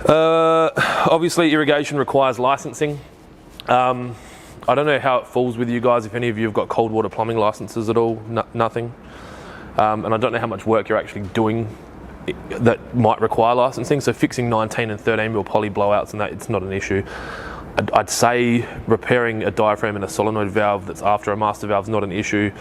Obviously, irrigation requires licensing. I don't know how it falls with you guys, if any of you have got cold water plumbing licenses at all. Nothing. And I don't know how much work you're actually doing that might require licensing. So fixing 19 and 13 mil poly blowouts and that, it's not an issue. I'd say repairing a diaphragm and a solenoid valve that's after a master valve is not an issue.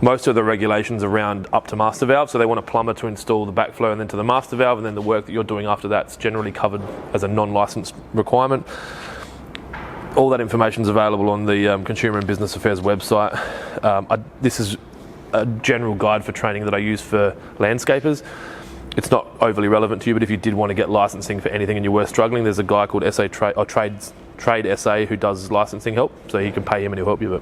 Most of the regulations around up to master valve, so they want a plumber to install the backflow and then to the master valve, and then the work that you're doing after that's generally covered as a non-licensed requirement. All that information is available on the Consumer and Business Affairs website. This is a general guide for training that I use for landscapers. It's not overly relevant to you, but if you did want to get licensing for anything and you were struggling, there's a guy called Trade SA who does licensing help, so you can pay him and he'll help you.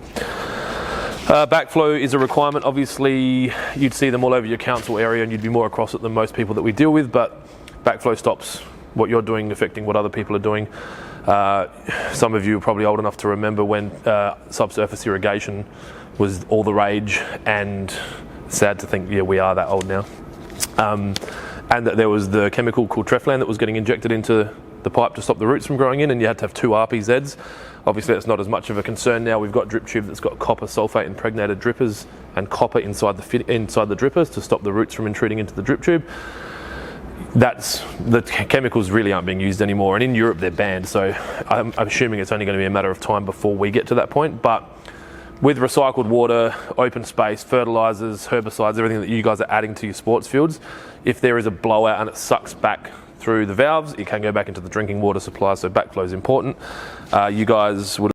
But backflow is a requirement. Obviously, you'd see them all over your council area and you'd be more across it than most people that we deal with, but backflow stops what you're doing affecting what other people are doing. Some of you are probably old enough to remember when subsurface irrigation was all the rage, and sad to think, yeah, we are that old now. And that there was the chemical called Treflan that was getting injected into the pipe to stop the roots from growing in, and you had to have 2 RPZs. Obviously that's not as much of a concern now. We've got drip tube that's got copper sulfate impregnated drippers and copper inside the drippers to stop the roots from intruding into the drip tube. The chemicals really aren't being used anymore, and in Europe they're banned, so I'm assuming it's only going to be a matter of time before we get to that point. But with recycled water, open space, fertilizers, herbicides, everything that you guys are adding to your sports fields, if there is a blowout and it sucks back through the valves, it can go back into the drinking water supply, so backflow is important. You guys would